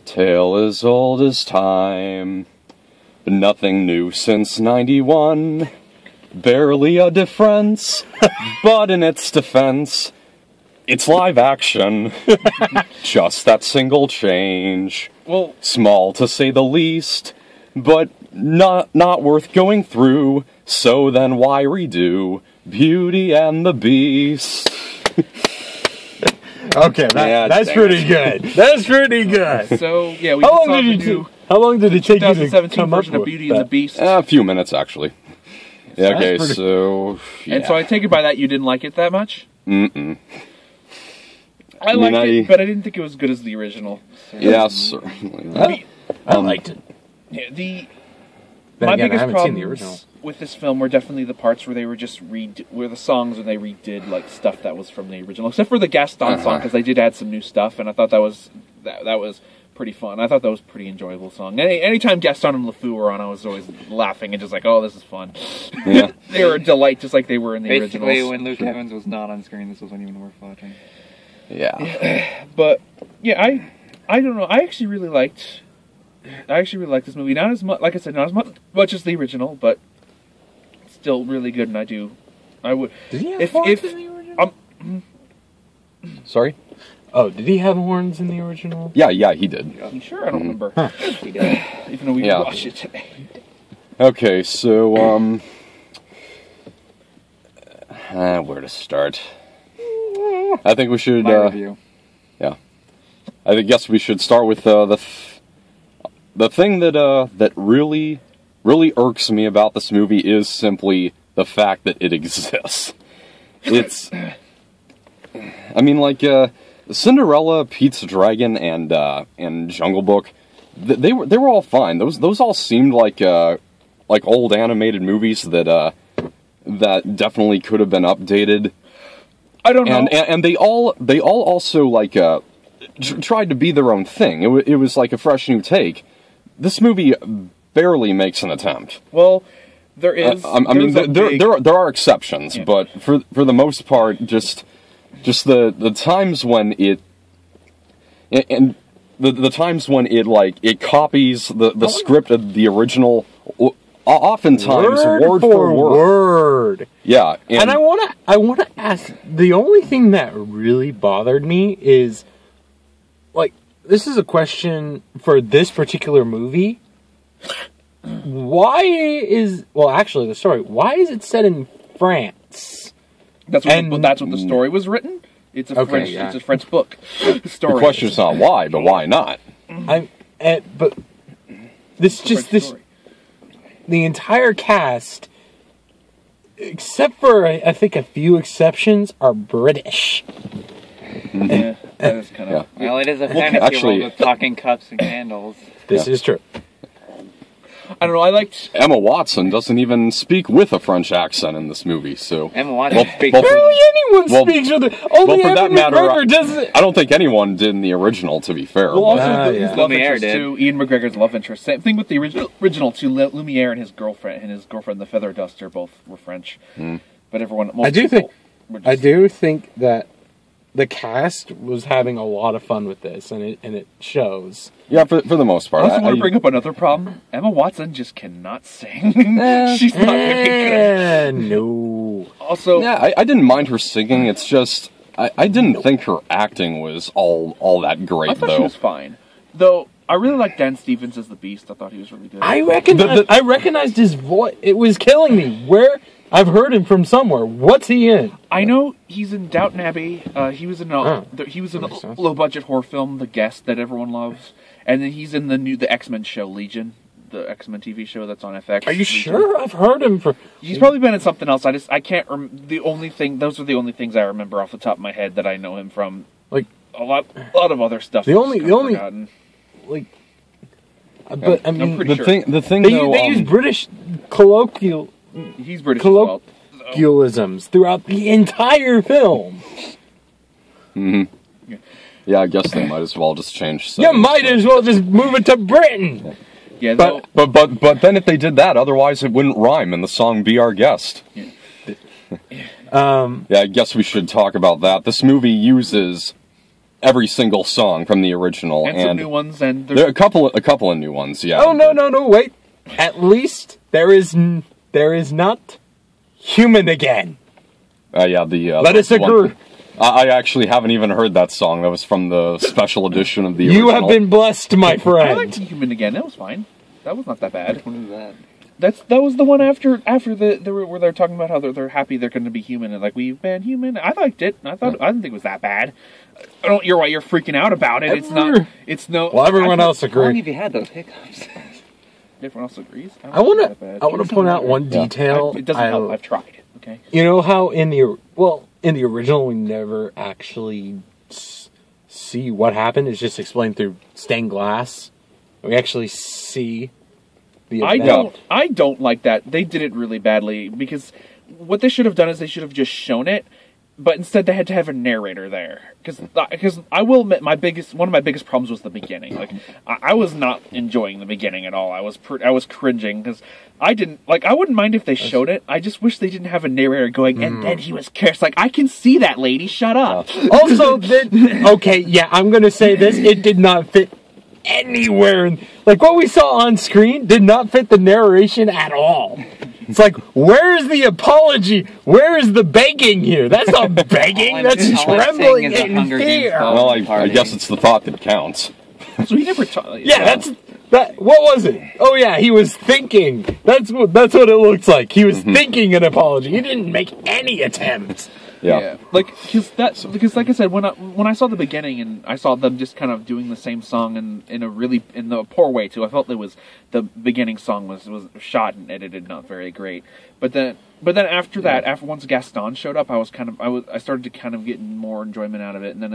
Tale as old as time, but nothing new since 91. Barely a difference, but in its defense, it's live action. Just that single change. Well, Small to say the least, but not worth going through. So then why redo Beauty and the Beast? Okay, that's pretty good. That's pretty good. so yeah, we How just long saw did the you new How long did it take you to 2017 come up version of with Beauty and the that? Beast. A few minutes, actually. Yeah, okay, pretty- so... And so I take it by that you didn't like it that much? Mm-mm. I mean, liked it, but I didn't think it was as good as the original. Yeah, certainly. I liked it. Yeah, Then my again, I biggest haven't seen the problems original. with this film were definitely the parts where they were just where the songs when they redid like stuff that was from the original, except for the Gaston song because they did add some new stuff, and I thought that was pretty fun. I thought that was a pretty enjoyable song. Anytime Gaston and LeFou were on, I was always laughing and just like, oh, this is fun. Yeah. They were a delight, just like they were in the Basically, originals. when Luke Evans was not on screen, this wasn't even worth watching. Yeah. But yeah, I don't know. I actually really liked this movie. Not as much, like I said, not as much as the original, but still really good. And I would. Did he have horns in the original? Sorry? Oh, did he have horns in the original? Yeah, he did. You sure? I don't remember. He did. Even though we Yeah. watched it today. Okay, so, where to start? I think we should, My review. I guess we should start with, the thing that really irks me about this movie is simply the fact that it exists. It's, I mean, like, Cinderella, Pete's Dragon, and Jungle Book, they were all fine. Those all seemed like old animated movies that definitely could have been updated. I don't know. And they all also like tried to be their own thing. It was like a fresh new take. This movie barely makes an attempt. Well, there is. I mean, there are exceptions, but for the most part, just the times when it and the times when it copies the script of the original, oftentimes word for word. Yeah, And I want to ask. The only thing that really bothered me is, like, this is a question for this particular movie. Why is the story? Why is it set in France? That's what the story was written. It's a French book. Story. The question is not why, but why not? But this the entire cast, except for I think a few exceptions, are British. Yeah, that is kind of. Well, it is a fantasy actually- world with talking cups and candles. This is true. I don't know. I liked. Emma Watson doesn't even speak with a French accent in this movie, so... Emma Watson speaks. Barely anyone speaks with it. Only for that Evan matter, McGregor does it. I don't think anyone did in the original, to be fair. Well, also yeah. his love Lumiere interest did. too. Ian McGregor's love interest. Same thing with the original too. Lumiere and his girlfriend, the Feather Duster, both were French. But everyone, most I do people think- were just- I do think that the cast was having a lot of fun with this, and it shows. Yeah, for the most I part. also want to bring up another problem. Emma Watson just cannot sing. She's not very good. No. Also, Yeah, I didn't mind her singing, it's just... I didn't think her acting was all that I great, thought she though. was fine. Though I really like Dan Stevens as the Beast. I thought he was really good. I recognized his voice. It was killing me. Where I've heard him from somewhere. What's he in? I know he's in Downton Abbey. He was in a low budget horror film, The Guest, that everyone loves, and then he's in the X-Men show Legion, the X-Men TV show that's on FX. Are you Legion. sure? I've heard him for. He's probably been in something else. I can't. Those are the only things I remember off the top of my head that I know him from. Like a lot of other stuff. The only forgotten. like. But I mean, pretty The thing they though... use British colloquialisms He's British as well. throughout the entire film. Yeah, I guess they might as well just change You settings. might as well just move it to Britain. Yeah, But then if they did that, otherwise it wouldn't rhyme in the song Be Our Guest. Yeah, I guess we should talk about that. This movie uses every single song from the original, And some new ones, and there are a couple of new ones. Yeah. Oh no! Wait. At least there is not human again. Yeah. Let us the one- agree. I actually haven't even heard that song. That was from the special edition of the You original. have been blessed, my I friend. liked Human Again. That was fine. That was not that bad. What is that? That was the one after where they're talking about how they're happy they're going to be human and like we've been human. I liked it. I didn't think it was that bad. I don't. You're right. You're freaking out about it. It's not. It's no. Well, everyone else How long agreed. have you had those hiccups? Everyone else agrees. I want That to. bad. I want to point out one detail. It doesn't help. I've tried. Okay. You know how in the original we never actually see what happened. It's just explained through stained glass. We actually see the event. I don't like that. They did it really badly because what they should have done is they should have just shown it, but instead they had to have a narrator there. Because I will admit one of my biggest problems was the beginning. Like I was not enjoying the beginning at all. I was cringing because I wouldn't mind if they showed it. I just wish they didn't have a narrator going and then he was cursed. Like I can see that, lady. Shut up. Also, okay, yeah, I'm gonna say this. It did not fit anywhere. Like what we saw on screen did not fit the narration at all. It's like, where is the apology? Where is the begging here? That's not begging. That's all I'm saying trembling is the in Hunger Games fear. song. Well, I Party. guess it's the thought that counts. So he never. That. What was it? Oh yeah, he was thinking. That's what it looks like. He was thinking an apology. He didn't make any attempt. Yeah. Like because like I said, when I saw the beginning and I saw them just kind of doing the same song in the poor way too. I felt the beginning song was shot and edited not very great. But then after that, after once Gaston showed up, I started to kind of get more enjoyment out of it. And then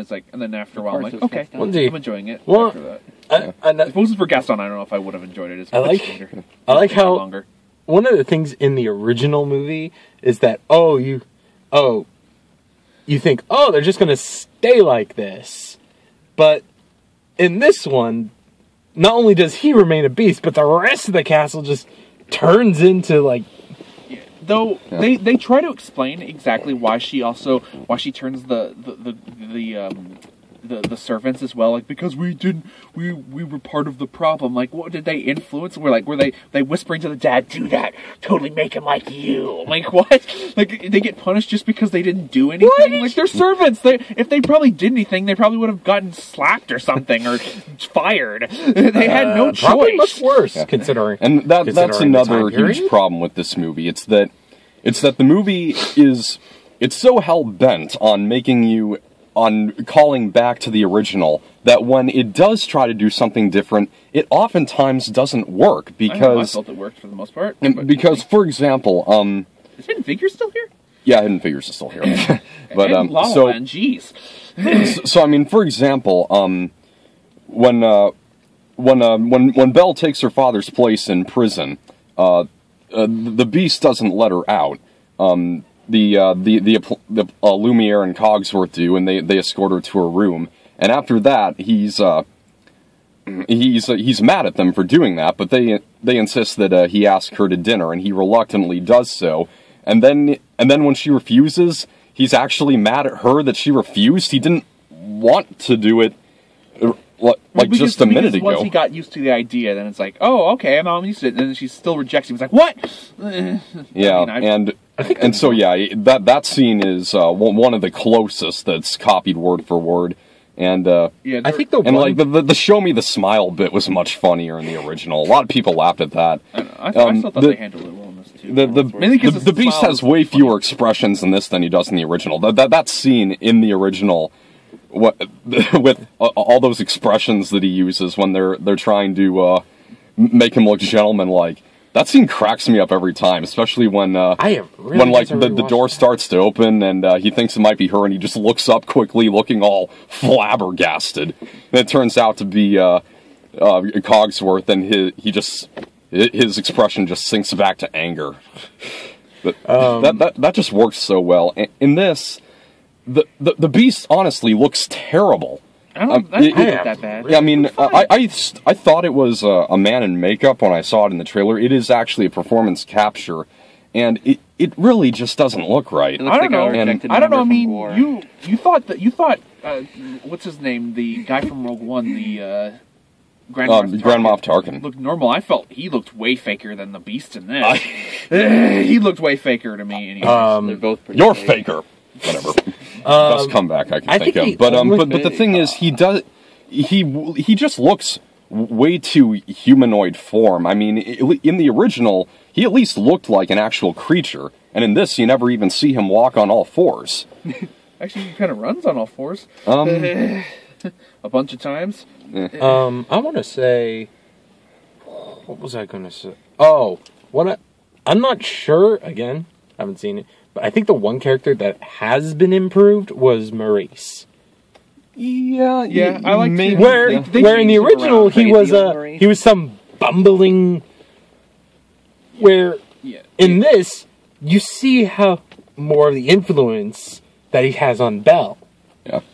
after a while, I'm like, okay, Well, I'm enjoying it. Well, after that. If it wasn't for Gaston, I don't know if I would have enjoyed it as much later. I like how longer. one of the things in the original movie is that you think, oh, they're just going to stay like this. But in this one, not only does he remain a beast, but the rest of the castle just turns into, like... Though they try to explain exactly why she turns the servants as well, like because we were part of the problem. Like what did they influence? Were they whispering to the dad, do that, totally make him like you. Like what? Like they get punished just because they didn't do anything? Like they're servants. If they probably did anything, they probably would have gotten slapped or something or fired. They had no choice. Probably much worse, considering. And that's considering another the time huge period. problem with this movie. It's that the movie it's so hell bent on calling back to the original that when it does try to do something different, it oftentimes doesn't work I because felt it worked for the most part. because for example, is Hidden Figures still here? yeah, Hidden Figures is still here. But And La La so Land, jeez. so I mean, for example, when Belle takes her father's place in prison, the Beast doesn't let her out. The Lumiere and Cogsworth do, and they escort her to her room. And after that, he's mad at them for doing that, but they insist that he ask her to dinner, and he reluctantly does so. And then when she refuses, he's actually mad at her that she refused. He didn't want to do it just a minute ago. Once he got used to the idea, then it's like, oh, okay, I'm used to it. And then she still rejects him. He's like, what? Yeah, so that scene is one of the closest that's copied word for word. And yeah, I think the show me the smile bit was much funnier in the original. A lot of people laughed at that. I still thought they handled it well in this too. The Beast has way fewer expressions in this than he does in the original. That scene in the original, with all those expressions that he uses when they're trying to make him look gentlemanlike. That scene cracks me up every time, especially when the door starts to open and he thinks it might be her, and he just looks up quickly, looking all flabbergasted. And it turns out to be Cogsworth, and his expression just sinks back to anger. But that just works so well. In this, the Beast honestly looks terrible. I don't think it's that bad. Yeah, I mean, I thought it was a man in makeup when I saw it in the trailer. It is actually a performance capture, and it really just doesn't look right. It looks I like don't a know. rejected I don't know. I member mean, from War. you thought what's his name? The guy from Rogue One, the Grand Moff Tarkin. looked normal. I felt he looked way faker than the Beast in this. He looked way faker to me. Anyways. They're both pretty You're big. faker. Whatever. Best comeback I can I think think of. he But only- but the thing is, he just looks way too humanoid form. I mean, in the original, he at least looked like an actual creature, and in this, you never even see him walk on all fours. Actually, he kind of runs on all fours Um, a bunch of times. I want to say, what was I going to say? Oh, I'm not sure. Again, haven't seen it, but I think the one character that has been improved was Maurice. Yeah, I like maybe. to- Where they where in the changed him original around. he Crazy was old Maurice. he was some bumbling. Where Yeah. in this you see how more of the influence that he has on Belle.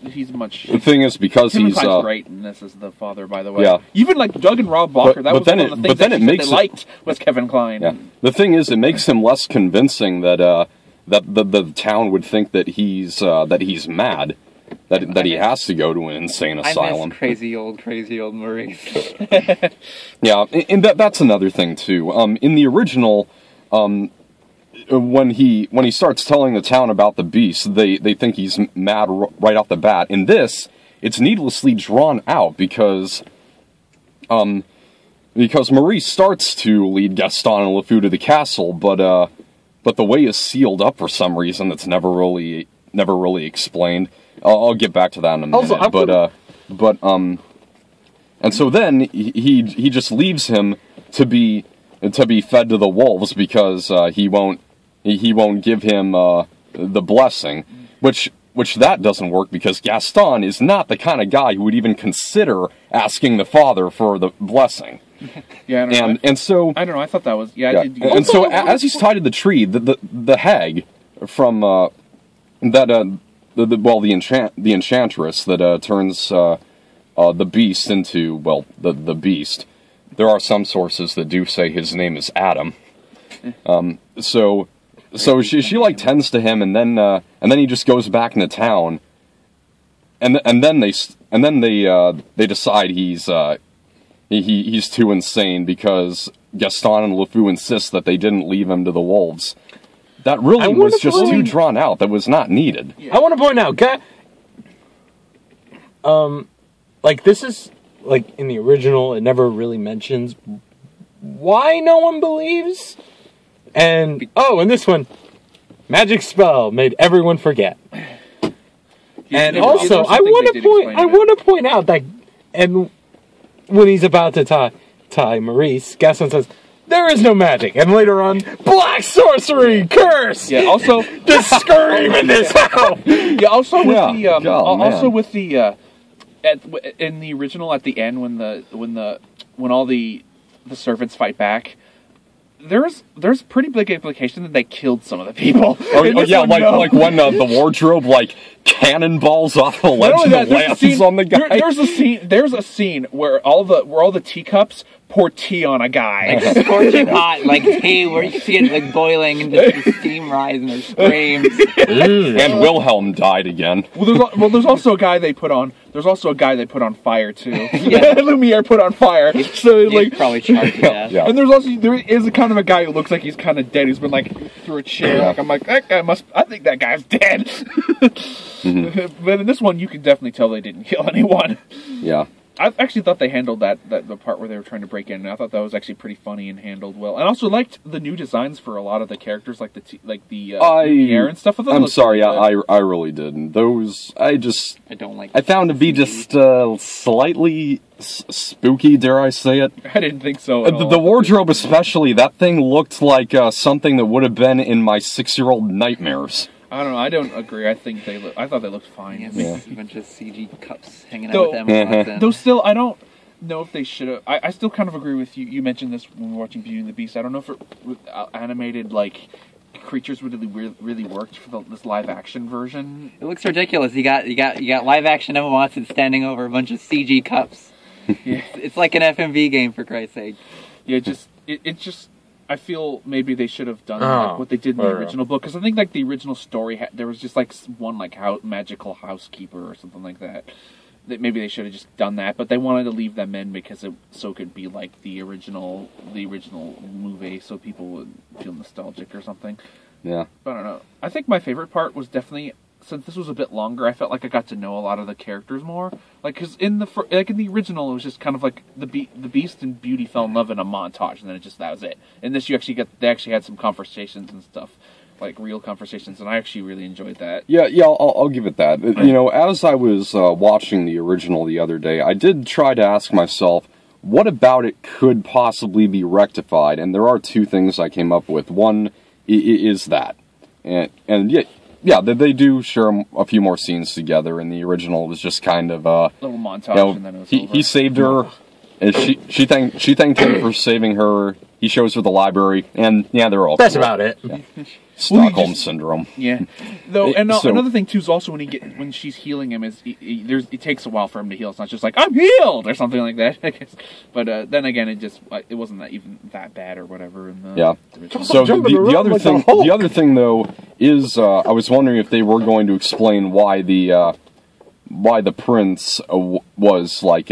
He's much. The thing is, because Kevin he's Kline's great, and this is the father, by the way. Yeah. Even like Doug and Rob Walker, But- that but was then one it- of the but things then that it she said makes they it- liked was Kevin Kline. Yeah. The thing is, it makes him less convincing that the town would think that he's mad, that he has to go to an insane I asylum. miss crazy old Maurice. Yeah, and that's another thing too. In the original, when he starts telling the town about the beast, they think he's mad right off the bat. In this, it's needlessly drawn out because Maurice starts to lead Gaston and LeFou to the castle, but the way is sealed up for some reason that's never really explained. I'll get back to that in a minute. Also, And so then he just leaves him to be fed to the wolves because he won't give him the blessing, which that doesn't work because Gaston is not the kind of guy who would even consider asking the father for the blessing. Yeah, I don't know. And so I don't know. I thought that was yeah. It, And so as he's tied to the tree, the hag from the enchantress that turns the beast into the beast. There are some sources that do say his name is Adam. So she like tends to him, and then he just goes back into town, and then they decide he's too insane because Gaston and LeFou insist that they didn't leave him to the wolves. That really was just too drawn out. That was not needed. I want to point out, like this is like in the original, it never really mentions why no one believes. And in this one, magic spell made everyone forget. And also, I want to point out that, and when he's about to tie Maurice, Gaston says, "There is no magic," and later on, black sorcery, curse. Yeah. Also, the scream in this house. yeah. Also with Yeah. the Oh, man. also with the in the original at the end when all the servants fight back. There's pretty big implication that they killed some of the people. Like when the wardrobe cannonballs off the ledge and lands on the guy. There's a scene where all the teacups pour tea on a guy. Scorching hot, like tea, where you can see it boiling and just the steam rise and their screams. And Wilhelm died again. There's also a guy they put on. There's also a guy they put on fire too. Lumiere put on fire. So He's probably charged to death. Yeah. And there is a kind of a guy who looks like he's kind of dead. He's been through a chair. Yeah. I'm like, that guy I think that guy's dead. Mm-hmm. But in this one, you can definitely tell they didn't kill anyone. Yeah. I actually thought they handled the part where they were trying to break in. And I thought that was actually pretty funny and handled well. And I also liked the new designs for a lot of the characters, like the Lumiere and stuff. I'm sorry, I really didn't. Those I don't like. I found to be just slightly spooky. Dare I say it? I didn't think so. At all. The wardrobe, especially, that thing looked like something that would have been in my 6-year-old nightmares. I don't know. I don't agree. I think I thought they looked fine. Yeah, a bunch of CG cups hanging Though- out with Emma Watson. Though still, I don't know if they should have. I still kind of agree with you. You mentioned this when we were watching Beauty and the Beast. I don't know if animated creatures really worked for this live action version. It looks ridiculous. You got live action Emma Watson standing over a bunch of CG cups. Yeah. It's like an FMV game, for Christ's sake. Yeah, it just I feel maybe they should have done Oh, like what they did in the whatever. original book, because I think like the original story there was just like one like magical housekeeper or something like that. That maybe they should have just done that, but they wanted to leave them in because it could be like the original movie, so people would feel nostalgic or something. Yeah. But I don't know. I think my favorite part was definitely, since this was a bit longer, I felt like I got to know a lot of the characters more. Like, because in the original, it was just kind of like the Beast and Beauty fell in love in a montage, and then that was it. In this, they actually had some conversations and stuff, like real conversations, and I actually really enjoyed that. Yeah, I'll give it that. You know, as I was watching the original the other day, I did try to ask myself, what about it could possibly be rectified? And there are two things I came up with. One is that, and yeah, they do share a few more scenes together. In the original, it was just kind of Little montage, and then it was over. he saved her, and she thanked him for saving her. He shows her the library, and yeah, they're all That's cool. about it. Yeah. Stockholm syndrome. Yeah, though, and So- another thing too is also when she's healing him is it takes a while for him to heal. It's not just like I'm healed or something like that. I guess. But then again, it wasn't even that bad or whatever. In the Yeah. original. So Jumping the around other like a thing, Hulk. the other thing though, is I was wondering if they were going to explain why the prince was like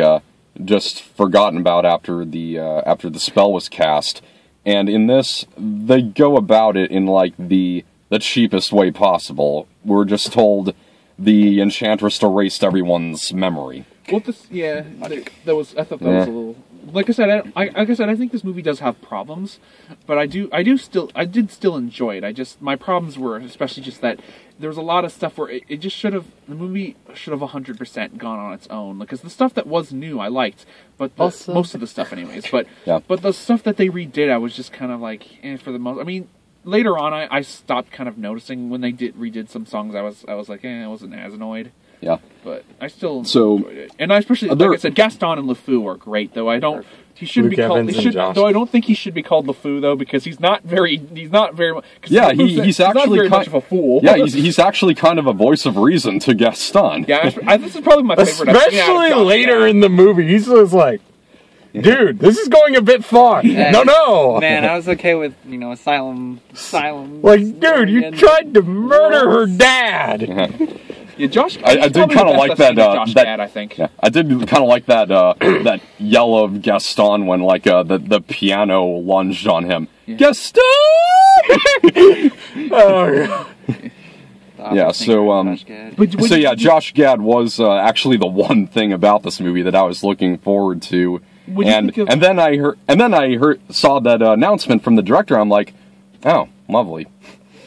just forgotten about after the spell was cast, and in this they go about it in like the cheapest way possible. We're just told the enchantress erased everyone's memory. Well, I thought that was a little. Like I said, I think this movie does have problems, but I did still enjoy it. My problems were especially just that there was a lot of stuff where the movie should have 100% gone on its own. Because the stuff that was new, I liked, but most of the stuff, anyways. But Yeah. but the stuff that they redid, I was just kind of like, for the most. I mean, later on, I stopped kind of noticing when they redid some songs. I was like, I wasn't as annoyed. Yeah. But I still So, enjoyed it, and I especially there- like I said, Gaston and LeFou are great. Though I don't, he shouldn't Luke be called. Evans He and should, Josh. though I don't think he should be called LeFou though, because he's not very. Yeah, he's not actually very much of a fool. Yeah, he's actually kind of a voice of reason to Gaston. yeah. This is probably my favorite. Especially later in the movie, he's just like, dude, this is going a bit far. No. Man, I was okay with, asylum. Like, dude, you tried to murder her dad. Yeah, Josh. I he's did probably kinda the like best that, I've seen of Josh that- Gad, I think. Yeah, I did kind of like that that yell of Gaston when like the piano lunged on him. Gaston! Oh, Yeah, so Josh Gad was actually the one thing about this movie that I was looking forward to. What'd you And think of- and then I saw that announcement from the director. I'm like, oh, lovely.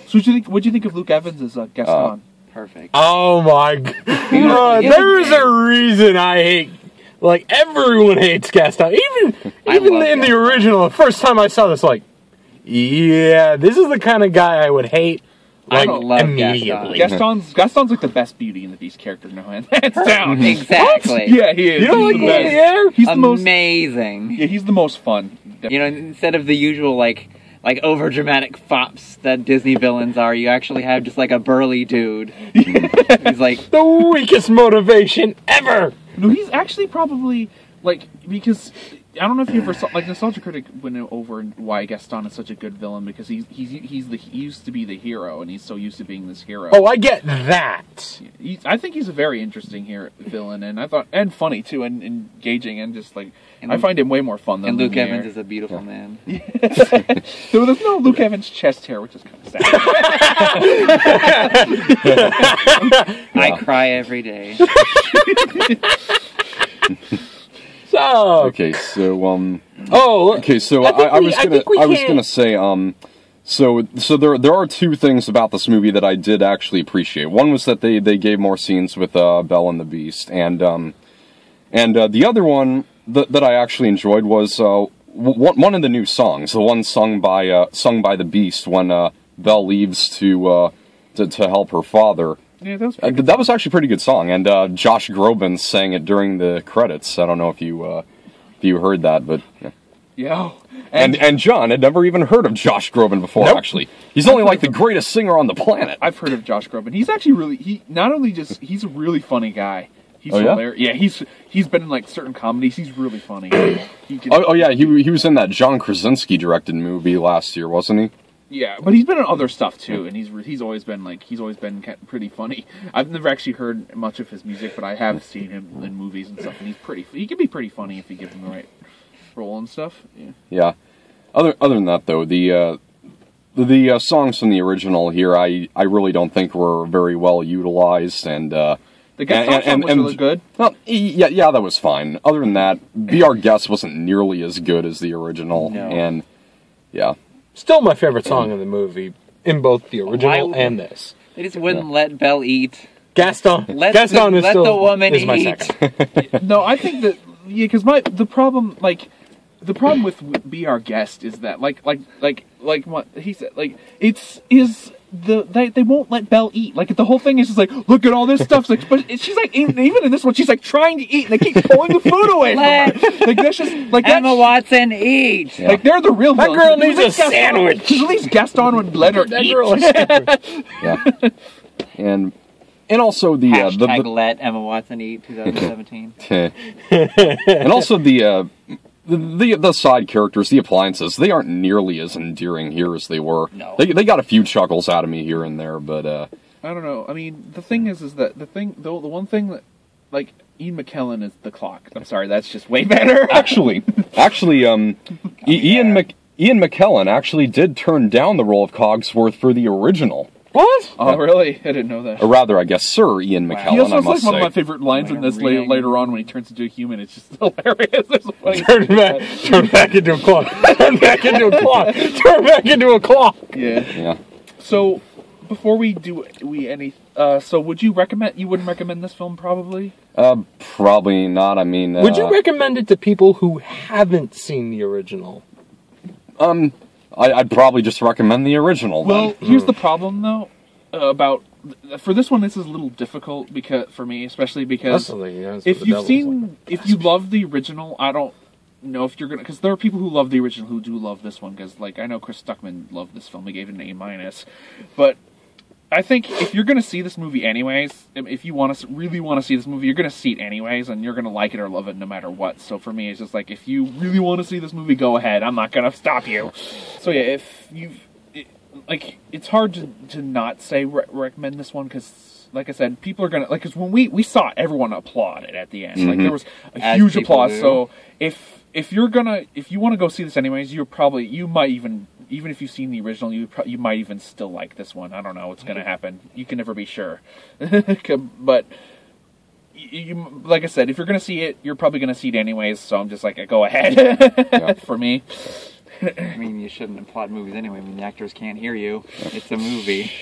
So what'd you think of Luke Evans as Gaston? Perfect. oh my god. There's a reason I hate. Like, everyone hates Gaston. Even love in the Gaston. original, the first time I saw this, like, yeah, this is the kind of guy I would hate. I Like, love immediately. Gaston's like the best Beauty and the Beast character, no hands down. Exactly. Yeah, he is. You don't He's like the Woody best. Air? He's the most. Amazing. Yeah, he's the most fun. Instead of the usual like over dramatic fops that Disney villains are, you actually have just like a burly dude. He's like, The weakest motivation ever. No, he's actually probably like, because I don't know if you ever saw, like, Nostalgia Critic went over why Gaston is such a good villain, because he used to be the hero, and he's so used to being this hero. Oh, I get that. I think he's a very interesting villain, and funny too, and engaging, and just like, And I find him way more fun than and Luke Lumiere. Evans is a beautiful man. So there's no Luke Evans chest hair, which is kind of sad. I cry every day. So, Okay, so oh, Okay, so I think we I was can't- gonna say so there are two things about this movie that I did actually appreciate. One was that they gave more scenes with Belle and the Beast, and the other one that I actually enjoyed was one of the new songs, the one sung by the Beast when Belle leaves to help her father. Yeah, that was pretty good. That was actually a pretty good song, and Josh Groban sang it during the credits. I don't know if you heard that, but yeah. Yeah. And John had never even heard of Josh Groban before. Nope. Actually, he's only like the greatest singer on the planet. I've heard of Josh Groban. He's actually he's a really funny guy. He's Oh, yeah? hilarious. Yeah, he's been in like certain comedies. He's really funny. He can, Oh yeah, he was in that John Krasinski directed movie last year, wasn't he? yeah, but he's been in other stuff too, and he's always been pretty funny. I've never actually heard much of his music, but I have seen him in movies and stuff, and he can be pretty funny if you give him the right role and stuff. Yeah. Yeah. Other than that, though, the songs from the original here, I really don't think were very well utilized, and The guest song was really good. well, yeah, that was fine. Other than that, Be Our Guest wasn't nearly as good as the original, No. and yeah, Still my favorite song in the movie, in both the original Why- and this. They just wouldn't let Belle eat. Gaston. Let Gaston the- is let still the woman is my eat. second. No, I think that because the problem with Be Our Guest is that like what he said, like they won't let Belle eat. Like the whole thing is just like, look at all this stuff. Like, but she's like, even in this one, she's like trying to eat, and they keep pulling the food away from her. Like that's just like Emma that's, Watson, eat! like they're the real That villains. girl At needs least a Gaston- sandwich. At least Gaston would let her That eat. girl is yeah, and also the Hashtag let Emma Watson eat 2017. and also the side characters, the appliances, they aren't nearly as endearing here as they were. No. They got a few chuckles out of me here and there, but I don't know. I mean, the thing is that the one thing that, like, Ian McKellen is the clock. I'm sorry, that's just way better. actually, Ian McKellen actually did turn down the role of Cogsworth for the original. What? Oh, really? I didn't know that. Or rather, I guess Sir Ian McKellen, He also I has like must one say. of my favorite lines in this later on when he turns into a human. It's just hilarious. There's a funny Turn back into a clock. Turn back into a clock. Turn back into a clock. Yeah. Yeah. So before we do so would you recommend? You wouldn't recommend this film, probably. Probably not. I mean, Would you recommend it to people who haven't seen the original? I'd probably just recommend the original. Well, then. here's the problem though. About for this one, this is a little difficult because for me, especially because if you love the original, I don't know if you're gonna, because there are people who love the original who do love this one, because like I know Chris Stuckman loved this film, he gave it an A-, but I think if you're gonna see this movie anyways, if you really want to see this movie, you're gonna see it anyways, and you're gonna like it or love it no matter what. So for me, it's just like, if you really want to see this movie, go ahead. I'm not gonna stop you. So yeah, if you like, it's hard to not say recommend this one, because like I said, people are gonna, like, because when we saw it, everyone applauded at the end. Like there was a As huge people applause. do. So if you want to go see this anyways, you might even if you've seen the original, you might even still like this one. I don't know what's gonna happen. You can never be sure. But you, like I said, if you're gonna see it, you're probably gonna see it anyways. So I'm just like, go ahead. For me. I mean, you shouldn't applaud movies anyway. I mean, the actors can't hear you. It's a movie.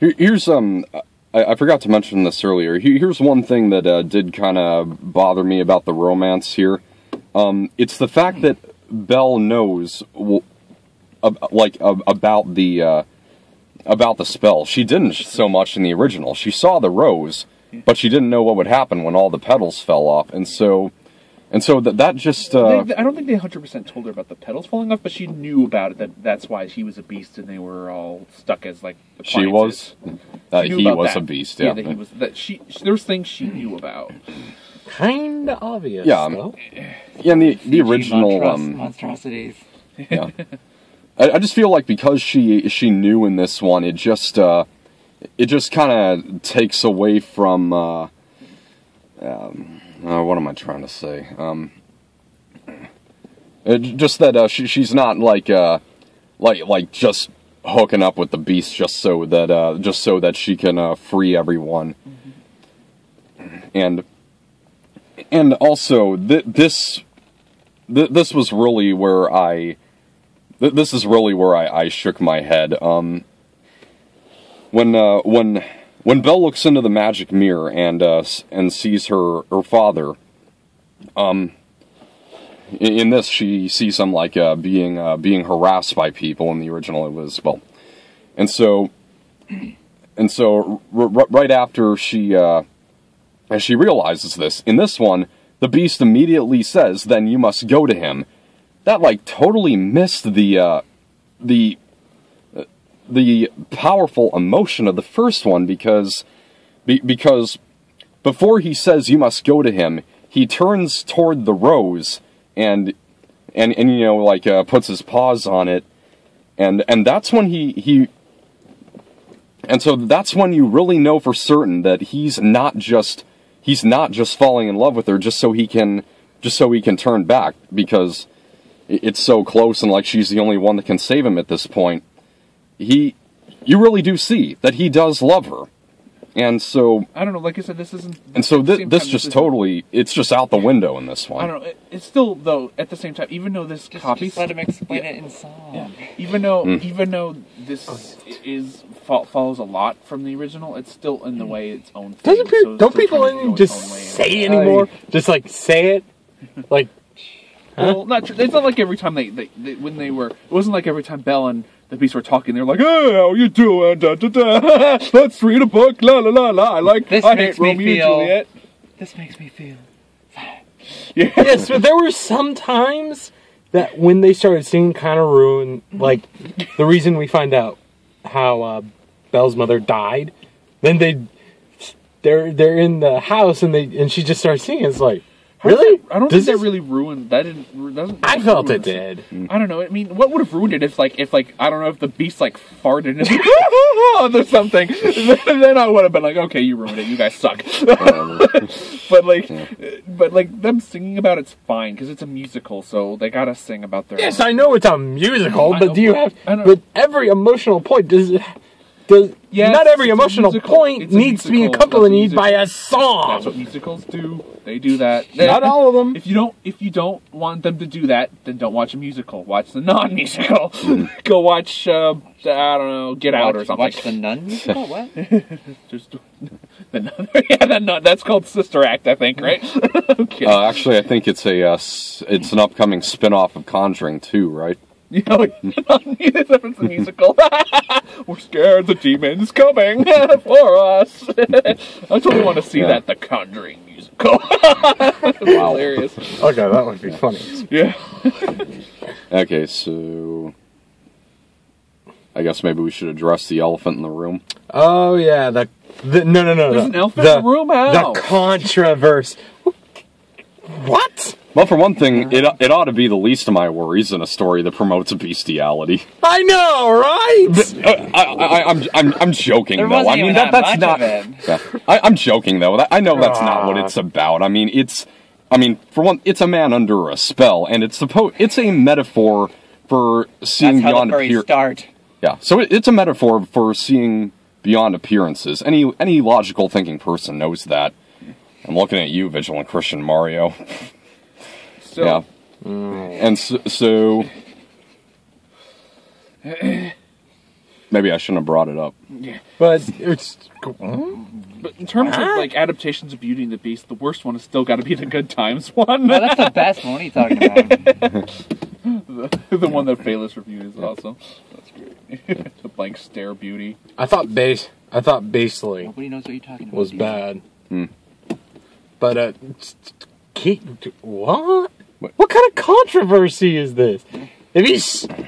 Here's I forgot to mention this earlier. Here's one thing that did kind of bother me about the romance here. It's the fact that Belle knows about the spell. She didn't so much in the original. She saw the rose, but she didn't know what would happen when all the petals fell off, and so that just I don't think they 100% told her about the petals falling off, but she knew about it. That's why she was a beast, and they were all stuck as like she was appliances. he Knew about was that. a beast. Yeah, that he was. That she. There's things she knew about. Kind of obvious, Yeah. though. Yeah, and the original monstrosities. yeah. I just feel like because she knew in this one, it just kind of takes away from what am I trying to say? Just that she's not like just hooking up with the beast just so that she can free everyone. And also this was really where this is really where I shook my head. When Belle looks into the magic mirror and sees her father, in this she sees him like being harassed by people. In the original, it was and so right after she realizes this, in this one, the beast immediately says, "Then you must go to him." That like totally missed the powerful emotion of the first one, because before he says you must go to him, he turns toward the rose and you know, like puts his paws on it, and that's when and so that's when you really know for certain that he's not just falling in love with her just so he can turn back, because it's so close and like she's the only one that can save him at this point. You really do see that he does love her. And so I don't know. Like I said, this isn't. And so this just totally, it's just out the window in this one. I don't know. It's still though. At the same time, even though this copy, Just let him explain it in song. even though this follows a lot from the original, it's still in the way its own thing. Don't people just say anymore? Just like say it, like. Well, not true. It's not like every time they when they were. It wasn't like every time Belle and the Beast were talking. They're like, "Hey, how you doing? Da, da, da. Let's read a book." La la la la. I hate Romeo and Juliet. This makes me feel. Yeah. Yes, but there were some times that when they started singing, kind of ruined. Like the reason we find out how Belle's mother died. Then they're in the house and she just starts singing. It's like. Really? I don't think that really ruined that. Doesn't. I felt it did. I don't know. I mean, what would have ruined it if I don't know, if the Beast like farted and it's like, or something. Then I would have been like, okay, you ruined it. You guys suck. but them singing about it's fine because it's a musical, so they gotta sing about their. Yes, I know it's a musical, but do you have? I know. But every emotional point does. Yes, not every it's a emotional musical. point It's a needs to be musical. accompanied That's by a That's song. what musicals do. They do that. Not all of them. If you don't want them to do that, then don't watch a musical. Watch the non-musical. Go watch I don't know, Get Out or something. Watch the Nun musical? What? Just the Nun. Yeah, the Nun. That's called Sister Act, I think, right? Okay. Actually, I think it's an upcoming spin-off of Conjuring 2, right? You know, it's a musical. We're scared the demon's coming for us. I totally want to see that, the Conjuring musical. Wow. Hilarious. Okay, that would be funny. Yeah. Okay, so I guess maybe we should address the elephant in the room. Oh yeah, no. There's an elephant in the room. How? The controversy. What? Well, for one thing, it ought to be the least of my worries in a story that promotes bestiality. I know, right? I'm joking There though. wasn't I mean even that's that much not. of it. Yeah. I'm joking though. I know that's not what it's about. I mean, for one, it's a man under a spell, and it's a metaphor for seeing That's how beyond the furries start. Yeah, so it's a metaphor for seeing beyond appearances. Any logical thinking person knows that. I'm looking at you, Vigilant Christian Mario. So, yeah. And so maybe I shouldn't have brought it up. Yeah. But it's. But in terms of like adaptations of Beauty and the Beast, the worst one has still got to be the Good Times one. Oh, that's the best one. What are you talking about? the one that Phalis reviewed is awesome. That's great. The blank stare Beauty. I thought Basely Nobody knows what you're talking about. was dude. bad. But what? What kind of controversy is this? If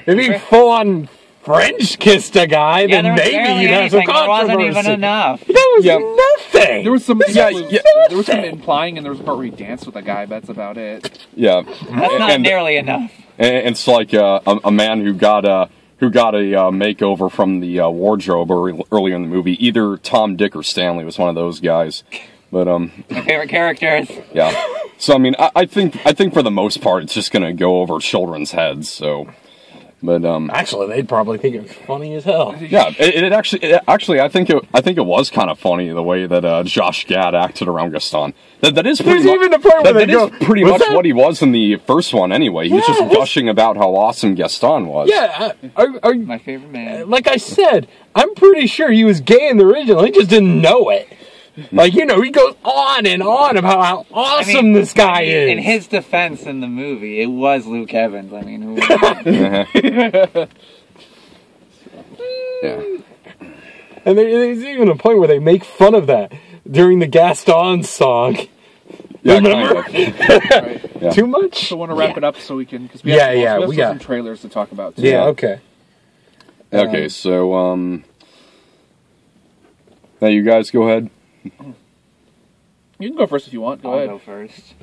he full on French kissed a guy, Yeah, then there was maybe barely you'd have some anything. There wasn't controversy. even enough. That was Yeah. nothing. There was some This there was some implying, and there was a part where he danced with a guy. That's about it. Yeah, That's not nearly enough. and it's like a man who got a makeover from the wardrobe earlier in the movie. Either Tom, Dick, or Stanley was one of those guys. But My favorite characters. yeah. So I mean, I think for the most part, it's just gonna go over children's heads. So, but Actually, they'd probably think it was funny as hell. yeah, it actually I think it was kind of funny the way that Josh Gad acted around Gaston. That is pretty There's much, even a part where that they is go, pretty "Was much that-" what he was in the first one anyway. He was Yeah, just gushing about how awesome Gaston was. Yeah, My favorite man. like I said, I'm pretty sure he was gay in the original. He just didn't know it. Like, he goes on and on about how awesome this guy is. In his defense in the movie, it was Luke Evans. I mean, who Yeah. And there's even a point where they make fun of that during the Gaston song. Yeah, Remember? kind of. Right. Yeah. Too much? So, want to wrap it up so we can, because we Yeah, have we some got- trailers to talk about. Too. Yeah, okay. Okay, so, now you guys go ahead. You can go first if you want. Go I'll ahead. go first.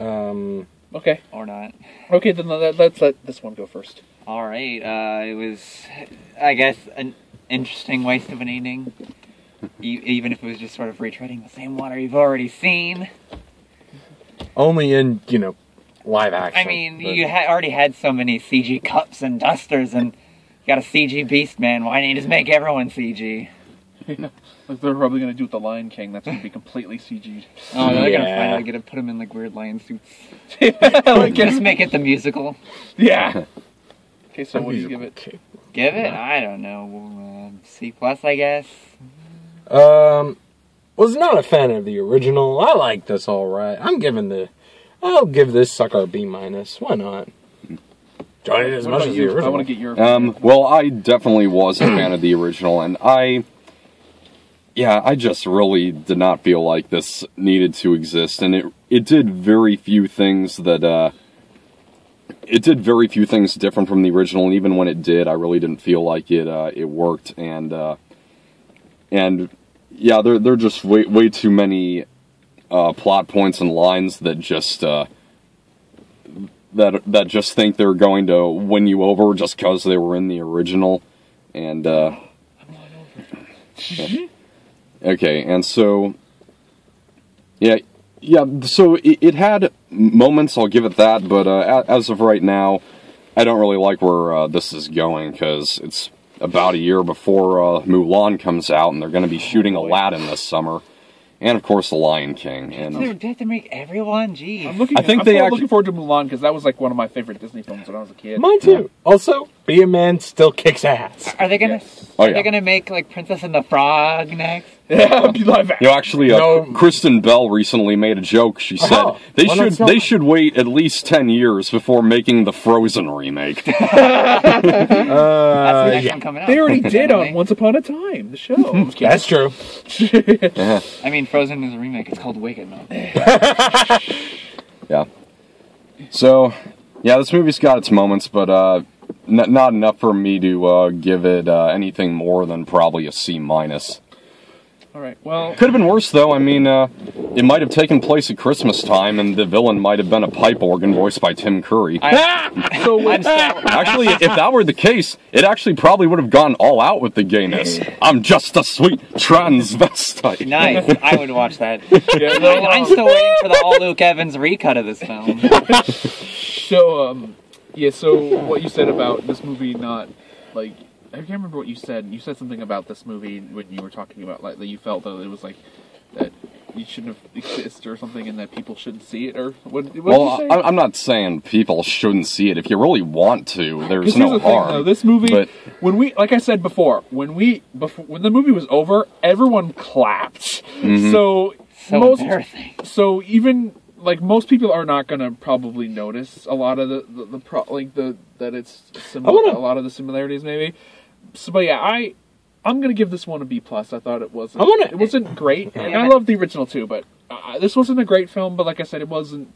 Okay. Or not. Okay, then let's let this one go first. All right. It was, I guess, an interesting waste of an evening. Even if it was just sort of retreading the same water you've already seen. Only in, live action. I mean, you already had so many CG cups and dusters, and you got a CG beast, man. Why didn't you just make everyone CG? Like they're probably going to do with the Lion King. That's going to be completely CG'd. Oh, they're Yeah. gonna finally get to put him in like weird lion suits. Like, Just make it the musical. yeah. Okay, so what do you give it? Okay. Give it, I don't know, C+, I guess. Was not a fan of the original. I like this all right. I'll give this sucker a B-. Why not? Johnny, as What much about as you? the original. I want to get your opinion. Well, I definitely was a fan of the original, and I just really did not feel like this needed to exist, and it did very few things that, it did very few things different from the original, and even when it did, I really didn't feel like it worked, and yeah, there are just way too many, plot points and lines that just, that just think they're going to win you over just because they were in the original, and okay, and so yeah, so it had moments, I'll give it that, but as of right now, I don't really like where this is going, because it's about a year before Mulan comes out, and they're going to be shooting Aladdin this summer. And of course, The Lion King. And They have to make everyone, geez. I'm looking forward to Mulan because that was like one of my favorite Disney films when I was a kid. Mine too. Also, Be a Man still kicks ass. Are they gonna? Yes. Oh, Are yeah. they gonna make like Princess and the Frog next? Yeah, be live action. actually, No. Kristen Bell recently made a joke. She said Oh, why not sell they it? should wait at least 10 years before making the Frozen remake. That's the next one coming out. They already did Emily. on Once Upon a Time, the show. I'm just kidding. That's true. I mean, Frozen is a remake. It's called Wicked, man. Yeah. So, yeah, this movie's got its moments, but not enough for me to give it anything more than probably a C-. All right. Well, Could have been worse, though. I mean, it might have taken place at Christmas time, and the villain might have been a pipe organ voiced by Tim Curry. so I'm so, Actually, if that were the case, it actually probably would have gone all out with the gayness. I'm just a sweet transvestite. nice. I would watch that. yeah, no, I'm still waiting for the all Luke Evans recut of this film. So what you said about this movie not like I can't remember what you said. You said something about this movie when you were talking about like that you felt that it was like that you shouldn't have existed or something, and that people shouldn't see it, or what did Well, you say? I'm not saying people shouldn't see it. If you really want to, there's 'Cause no here's the thing, harm. though, this movie, but- when we, like I said before, when the movie was over, everyone clapped. Mm-hmm. So So embarrassing. So even like most people are not gonna probably notice a lot of that it's similar, a lot of the similarities maybe. So, but yeah, I'm gonna give this one a B+. I thought it wasn't. It wasn't great, and I love the original too. But this wasn't a great film. But like I said, it wasn't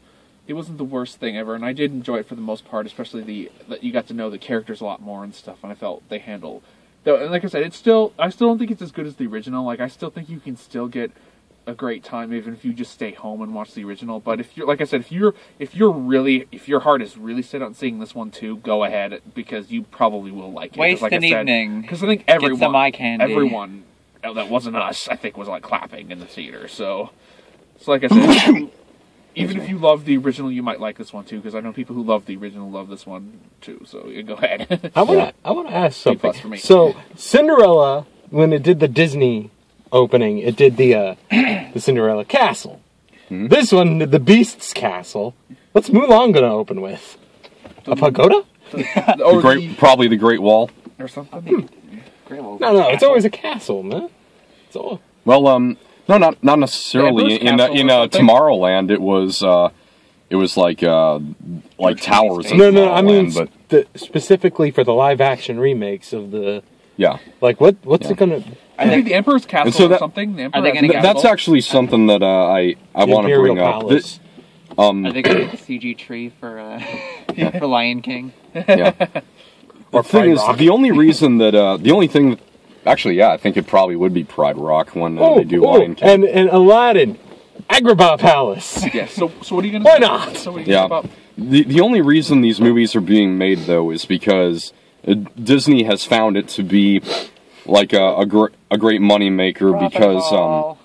the worst thing ever, and I did enjoy it for the most part. Especially that you got to know the characters a lot more and stuff, and I felt they handled. And like I said, I still don't think it's as good as the original. Like I still think you can still get a great time even if you just stay home and watch the original. But if you're, like I said, if your heart is really set on seeing this one too, go ahead, because you probably will like it. Waste like an evening. Because I think Get some eye candy. everyone that wasn't us, I think, was like clapping in the theater. So like I said, even if you love the original, you might like this one too. Because I know people who love the original love this one too. So go ahead. I want to ask something. for me. So Cinderella, when it did the Disney opening, it did the Cinderella Castle. Mm-hmm. This one did the Beast's Castle. What's Mulan gonna open with? A pagoda? Or Probably the Great Wall. or something. No, it's always a castle, man. It's all. Well, no, not necessarily. The Emperor's In Castle or something? Tomorrowland, it was like towers. in No. I mean, Tomorrowland, but specifically for the live action remakes of the yeah. like what's it gonna? I think the Emperor's Castle And so or that- something. The Are Emperor they has gonna a get- That's castle. actually something that I want to Imperial bring up. Palace. Are they gonna make a CG tree for for Lion King? Yeah. Or The thing Pride is, Rock. the only reason that the only thing that, actually, yeah, I think it probably would be Pride Rock when they do Lion King. And Aladdin. Agrabah Palace. Yeah. So what are you gonna? Why not? So what are you gonna about? The only reason these movies are being made, though, is because Disney has found it to be like a great money maker. Because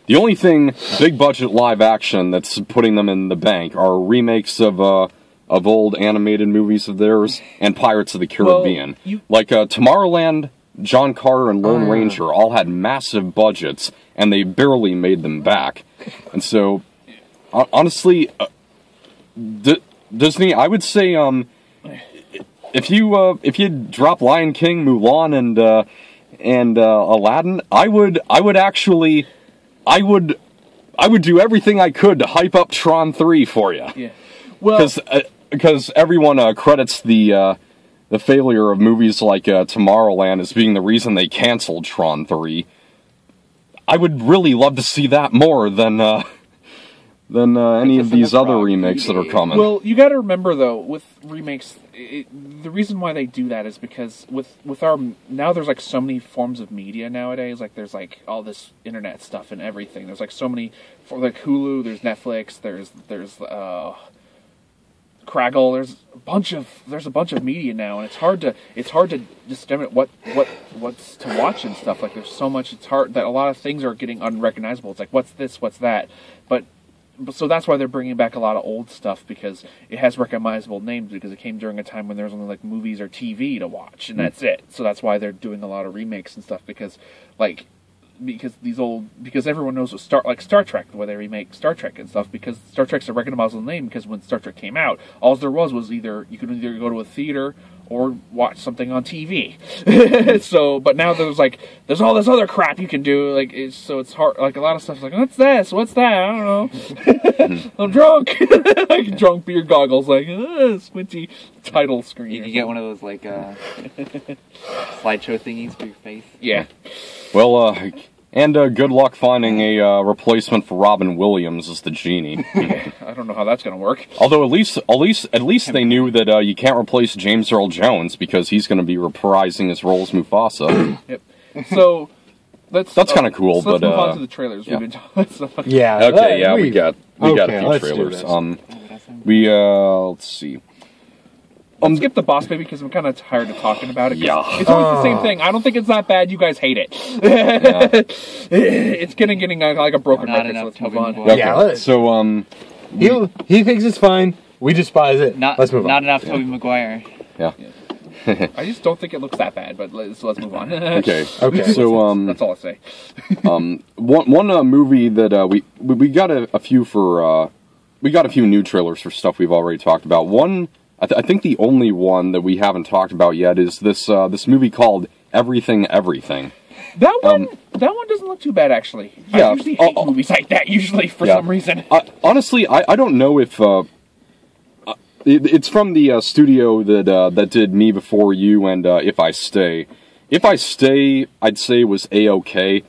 the only thing big budget live action that's putting them in the bank are remakes of old animated movies of theirs and Pirates of the Caribbean. Like Tomorrowland, John Carter, and Lone Ranger all had massive budgets, and they barely made them back. And so, honestly, Disney, I would say, if you drop Lion King, Mulan, and Aladdin, I would do everything I could to hype up Tron 3 for you. Yeah. Well, because everyone credits the failure of movies like Tomorrowland as being the reason they canceled Tron 3. I would really love to see that more than any of these other remakes that are coming. Well, you got to remember though, with remakes, the reason why they do that is because with our now there's like so many forms of media nowadays. Like there's like all this internet stuff and everything. There's like so many for like Hulu. There's Netflix. There's Craggle. There's a bunch of media now, and it's hard to discriminate what's to watch and stuff. Like there's so much. It's hard that a lot of things are getting unrecognizable. It's like what's this, what's that, but. So that's why they're bringing back a lot of old stuff, because it has recognizable names, because it came during a time when there was only like movies or TV to watch, and that's it. So that's why they're doing a lot of remakes and stuff, because everyone knows what Star Trek, the way they remake Star Trek and stuff, because Star Trek's a recognizable name, because when Star Trek came out, all there was either you could either go to a theater or watch something on TV. So, but now there's all this other crap you can do. Like, so it's hard. Like a lot of stuff's like, what's this? What's that? I don't know. I'm drunk. Like drunk beer goggles. Like squinty title screen. You can get one of those like slideshow thingies for your face. Yeah. Well, and good luck finding a replacement for Robin Williams as the genie. I don't know how that's going to work. Although at least they knew that you can't replace James Earl Jones, because he's going to be reprising his role as Mufasa. Yep. So that's kind of cool. So let's but move on to the trailers. Yeah. We've been talking. Yeah. Okay. Yeah, we got a few let's do trailers. this. Let's see. Let's skip the boss baby, because I'm kind of tired of talking about it. Yeah. It's always the same thing. I don't think it's that bad. You guys hate it. Yeah. It's getting like a broken Not record, so enough let's move Tobey on. Maguire. Yeah, So he thinks it's fine. We despise it. Let's move on. Not enough Tobey Maguire. yeah. I just don't think it looks that bad, but let's move on. Okay. Okay. So That's all I say. one movie that we got a few for we got a few new trailers for stuff we've already talked about. One, I think the only one that we haven't talked about yet is this movie called Everything Everything. That one doesn't look too bad, actually. Yeah. I usually hate movies like that, for some reason. Honestly, I don't know if it's from the studio that did Me Before You and If I Stay. If I Stay, I'd say was A-okay.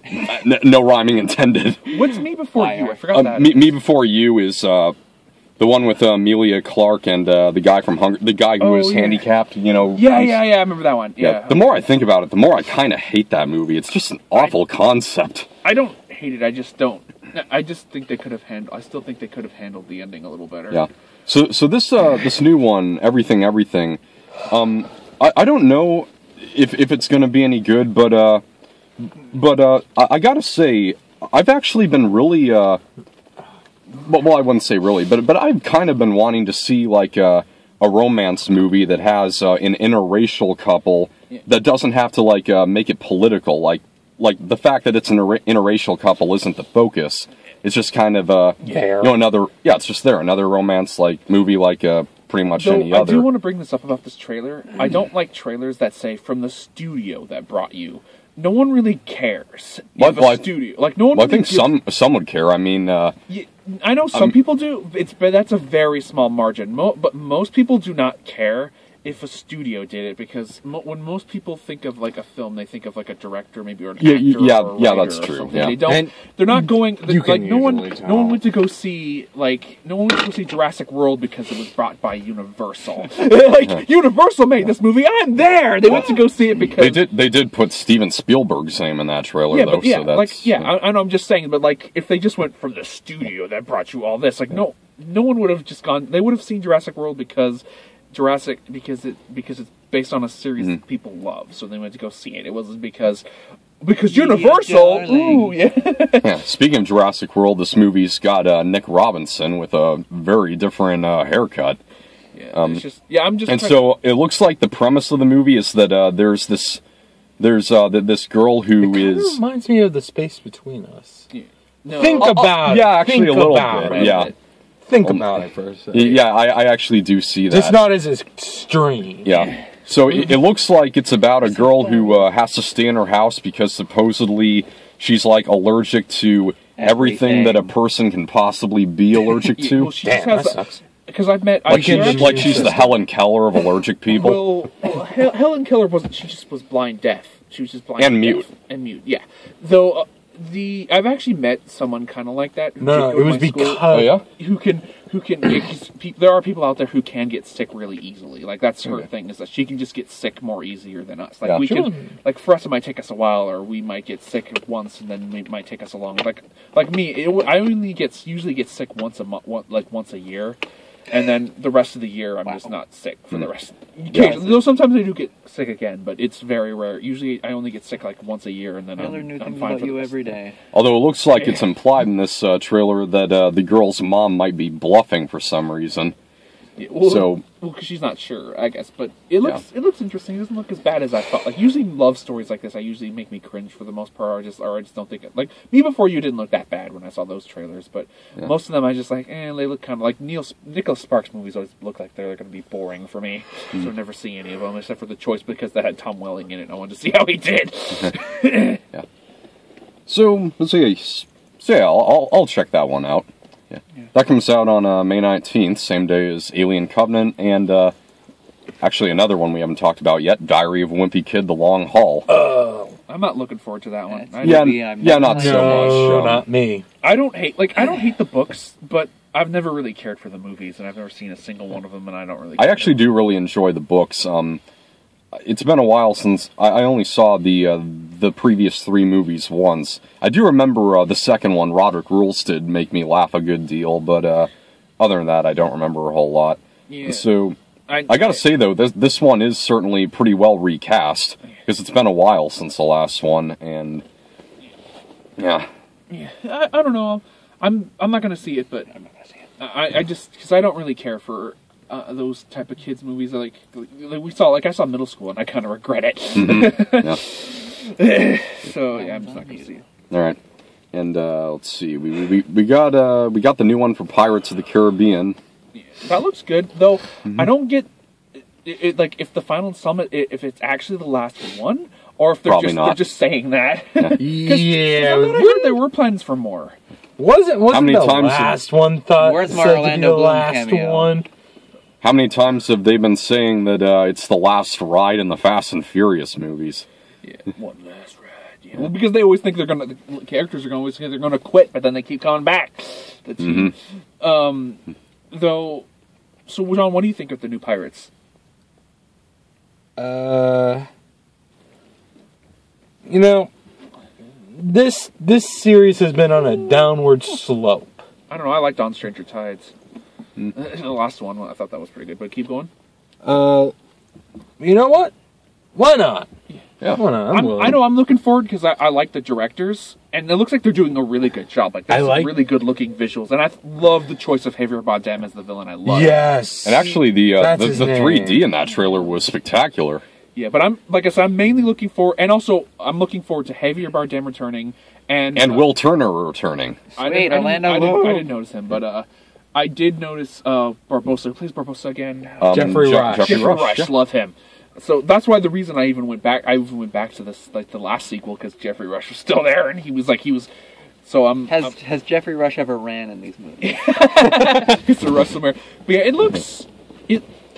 No rhyming intended. What's Me Before You? I forgot that. Me Before You is the one with Emilia Clarke and the guy from the guy who was handicapped. You know. Yeah. I remember that one. Yeah. The more I think about it, the more I kind of hate that movie. It's just an awful concept. I don't hate it. I just don't. I just think they could have handled. I still think they could have handled the ending a little better. Yeah. So this new one, Everything Everything. I don't know if it's going to be any good, but I gotta say, I've actually been really well, I wouldn't say really, but I've kind of been wanting to see like a romance movie that has an interracial couple that doesn't have to like make it political. Like the fact that it's an interracial couple isn't the focus. It's just kind of it's just another romance like movie like pretty much any other. I do want to bring this up about this trailer. I don't like trailers that say from the studio that brought you. No one really cares. Studio, like no one. Well, really I think some would care. I mean, I know some people do. But that's a very small margin. But most people do not care if a studio did it, because when most people think of like a film, they think of like a director, maybe, or an Yeah, actor, yeah, or a yeah, writer that's or true, something. yeah. They don't. And They're not going. you Like can no one. usually No one tell. went to go see Jurassic World because it was brought by Universal. Like Universal made this movie. I'm there. They went to go see it because They did put Steven Spielberg's name in that trailer, yeah, though. but yeah, so that's, like yeah. I know. I'm just saying, but like if they just went from the studio that brought you all this, like no one would have just gone. They would have seen Jurassic World because it's based on a series that people love, so they went to go see it. It wasn't because Universal. darling. Ooh, yeah. Yeah, speaking of Jurassic World, this movie's got Nick Robinson with a very different haircut. Yeah, it's just I'm just. And trying- so it looks like the premise of the movie is that there's this girl who It is reminds me of The Space Between Us. no, Think about it. yeah, actually Think a little about bit, it. yeah. Think about it for a second. Yeah, I actually do see that. It's not as extreme. Yeah. So it looks like it's about a girl who has to stay in her house because supposedly she's like allergic to everything that a person can possibly be allergic Yeah, to. well, she just Damn, has that sucks. because I've met Like can I've- just- like she's the Helen Keller of allergic people. Well, Helen Keller wasn't. She just was blind deaf. She was just blind And deaf mute. and mute. Yeah. Though I've actually met someone kind of like that. Who No, did go it to was my school, because Oh yeah. who can. Yeah, 'cause there are people out there who can get sick really easily. Like that's her thing, is that she can just get sick more easier than us. Like Yeah. we Sure. can, like for us, it might take us a while, or we might get sick once, and then it might take us a long. Like me, I only usually get sick once a month, once a year, and then the rest of the year I'm just not sick for the rest. Occasionally, though sometimes I do get sick again, but it's very rare. Usually I only get sick like once a year, and then I learn new I'm things fine about for the you rest. every day. Although it looks like it's implied in this trailer that the girl's mom might be bluffing for some reason. Yeah, well, So- because she's not sure, I guess. But it looks interesting. It doesn't look as bad as I thought. Like usually love stories like this, I usually make me cringe for the most part, or I just don't think it. Like Me Before You didn't look that bad when I saw those trailers, but most of them I just like. They look kind of like Nicholas Sparks movies always look like they're going to be boring for me. So I never see any of them except for The Choice because that had Tom Welling in it. And I wanted to see how he did. So yeah, I'll check that one out. Yeah. That comes out on May 19th, same day as Alien Covenant, and actually another one we haven't talked about yet, Diary of a Wimpy Kid: The Long Haul. I'm not looking forward to that one. That's- I, yeah, maybe I'm yeah, not- not so No, much. not me. I don't hate the books, but I've never really cared for the movies, and I've never seen a single one of them, and I don't really. I care. actually do really enjoy the books. It's been a while since I only saw the previous 3 movies once. I do remember the second one, Roderick Rules, did make me laugh a good deal, but other than that, I don't remember a whole lot. Yeah. So I gotta say though, this one is certainly pretty well recast because it's been a while since the last one, and yeah. Yeah, I don't know. I'm not gonna see it, but I'm not gonna see it. I just because I don't really care for those type of kids movies. Like I saw Middle School, and I kind of regret it. Yeah. So yeah, I'm just not gonna see it. All right. And let's see, we got the new one for Pirates of the Caribbean. Yeah, that looks good, though. Mm-hmm. I don't get it, like if the final installment, if it's actually the last one, or if Probably not. they're just saying that. Yeah, I thought I heard there were plans for more. wasn't many the times last one thought Where's my said to be Orlando the Bloom last cameo? one? How many times have they been saying that it's the last ride in the Fast and Furious movies? Yeah, one last ride. Yeah. Well, because they always think the characters are always think they're gonna quit, but then they keep coming back. The team. Though, so John, what do you think of the new Pirates? You know, this series has been on a downward slope. I don't know. I liked On Stranger Tides. The last one, I thought that was pretty good. But keep going. You know what? Why not? Yeah. Why not? I'm willing. I know I'm looking forward because I like the directors, and it looks like they're doing a really good job. Like, there's some really good looking visuals, and I love the choice of Javier Bardem as the villain. I love it. Yes. And actually, the That's his 3D name. in that trailer was spectacular. Yeah, but I'm like I said, I'm mainly looking for, and also I'm looking forward to Javier Bardem returning, and Will Turner returning. Sweet, Orlando I Bloom. didn't notice him, but I did notice Barbosa. Who plays Barbosa again? Jeffrey Rush. Jeffrey Rush. yeah. Love him. So that's why the reason I even went back. I even went back to this, like the last sequel, because Jeffrey Rush was still there, and he was. So Has Jeffrey Rush ever ran in these movies? it's a Rush somewhere. But yeah, it looks.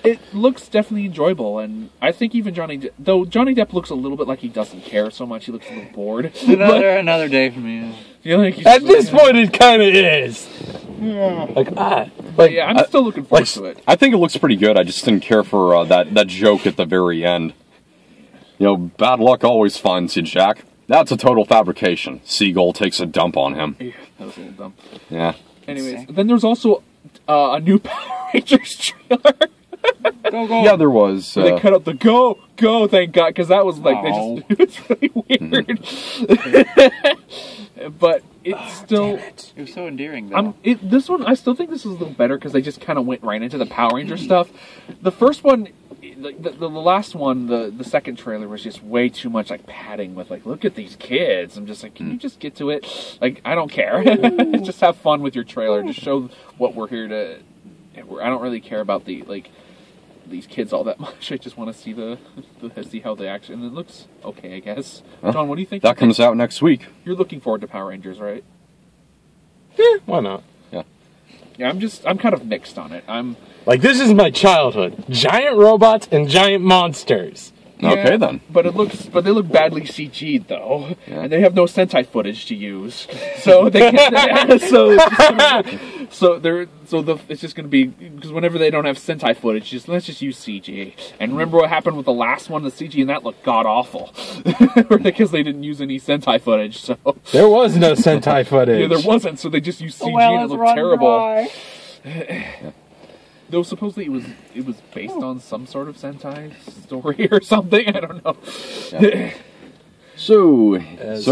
it looks definitely enjoyable, and I think even though Johnny Depp looks a little bit like he doesn't care so much, he looks a little bored. Another day for me. At this point, it kind of is. Yeah, I'm still looking forward to it. I think it looks pretty good. I just didn't care for that joke at the very end. You know, bad luck always finds you, Jack. That's a total fabrication. Seagull takes a dump on him. Yeah, that was a little dumb. Yeah. Anyways, then there's also a new Power Rangers trailer. Go. Yeah, there was. They cut out the go, thank God, because that was like, it was really weird. But it's still... It was so endearing, though. This one, I still think this is a little better because they just kind of went right into the Power Ranger stuff. The first one, the last one, the second trailer was just way too much like padding with like, look at these kids. I'm just like, can you just get to it? Like, I don't care. Just have fun with your trailer. Just show what we're here to... I don't really care about these kids all that much. I just want to see how they act, and it looks okay, I guess. John, what do you think? That comes out next week. You're looking forward to Power Rangers, right? Yeah, why not? Yeah, I'm kind of mixed on it. Like, this is my childhood. Giant robots and giant monsters. Okay, then. But they look badly CG'd though, and they have no Sentai footage to use. So they can't, it's just going to be, because whenever they don't have Sentai footage, let's just use CG. And remember what happened with the last one, the CG, and that looked god awful because they didn't use any Sentai footage. So there was no Sentai footage. Yeah, there wasn't. So they just used CG and it looked terrible. Though supposedly it was based on some sort of Sentai story or something. I don't know. Yeah. So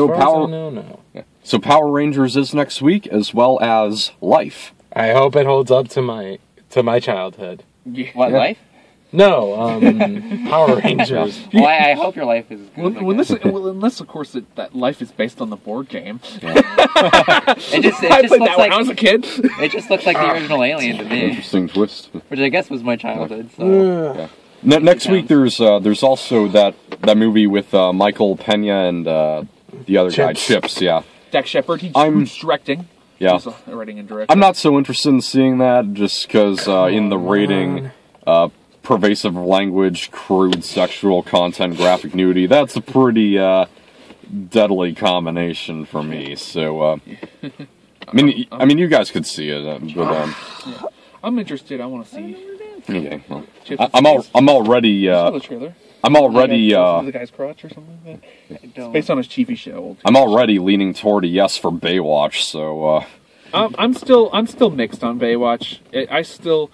Power. No. So Power Rangers is next week, as well as Life. I hope it holds up to my childhood. Yeah. What, Life? No, Power Rangers. Well, I hope your life is good. Unless, of course, that Life is based on the board game. It just I played looks that like, when I was a kid. It just looks like the original Alien to me, Interesting twist. which I guess was my childhood. So Next week, there's also that movie with Michael Pena and the other guy, Chips. Yeah. Dax Shepard. He's directing. Yeah. He's writing and directing. I'm not so interested in seeing that, just because in the rating, pervasive language, crude sexual content, graphic nudity. That's a pretty deadly combination for me. So, I mean, you guys could see it, but I'm interested. I want to see. Okay, well, Chips I'm already. the trailer. I'm already. The guy's crotch or something like that. It's based on his TV show. I'm already leaning toward a yes for Baywatch. So. I'm still mixed on Baywatch. I'm still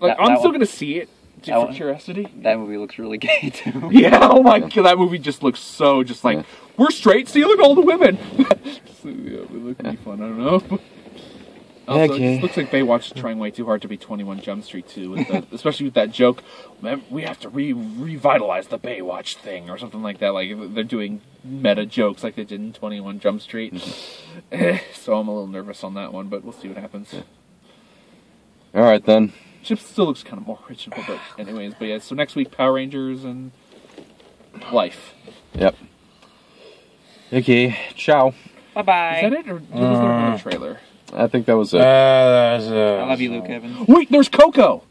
going to see it for curiosity. that movie looks really gay too. Yeah, oh my god, that movie just looks so like we're straight stealing all the women. So, yeah, it looked pretty fun. I don't know. Also, it just looks like Baywatch is trying way too hard to be 21 Jump Street too, especially with that joke. We have to revitalize the Baywatch thing or something like that. Like they're doing meta jokes like they did in 21 Jump Street. So I'm a little nervous on that one, but we'll see what happens. All right then. Chips still looks kind of more original, but anyways. But yeah, so next week Power Rangers and Life. Yep. Okay. Ciao. Bye-bye. Is that it, or was there another trailer? I think that was it. I love you, Luke Evans. Wait, there's Coco.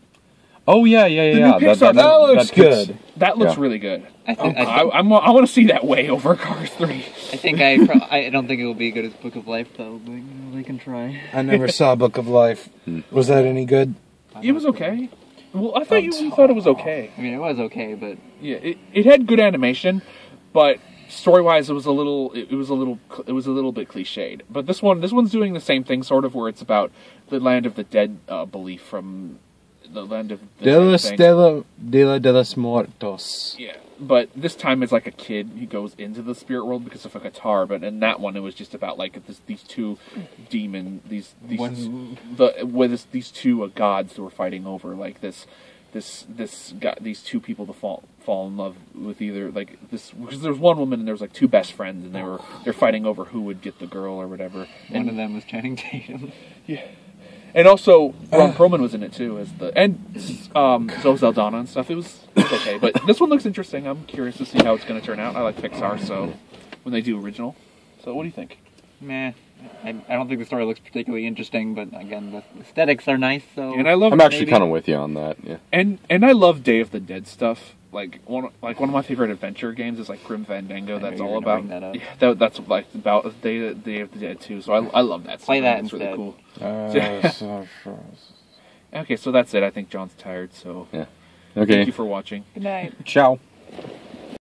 Oh yeah. new Pixar. That looks good. That looks really good. I want to see that way over Cars 3. I think I don't think it will be as good as Book of Life though. But they can try. I never saw Book of Life. Was that any good? It was okay. Well, I thought you thought it was okay. I mean, it was okay, but Yeah, it had good animation, but story-wise, it was a little bit cliched. But this one's doing the same thing, sort of, where it's about the land of the dead belief from the land of the de los Muertos. Yeah, but this time it's like a kid who goes into the spirit world because of a guitar. But in that one, it was just about like these two these two gods that were fighting over like these two people to fall in love with either like this, because there's one woman and there's like two best friends and they're fighting over who would get the girl or whatever. One of them was Channing Tatum. Yeah. And also, Ron Perlman was in it too, Zoe Saldana and stuff. It was okay, but this one looks interesting. I'm curious to see how it's going to turn out. I like Pixar, so when they do original. So what do you think? meh. I don't think the story looks particularly interesting, but again, the aesthetics are nice. So And I love. I'm actually maybe- kind of with you on that. Yeah. And I love Day of the Dead stuff. Like one of my favorite adventure games is like Grim Fandango. That's you're all gonna about. bring that up. Yeah, that's like about Day of the Dead too. So I love that. Play stuff. that It's really instead. cool. Okay, so that's it. I think John's tired. So Yeah. thank Okay. you for watching. Good night. Ciao.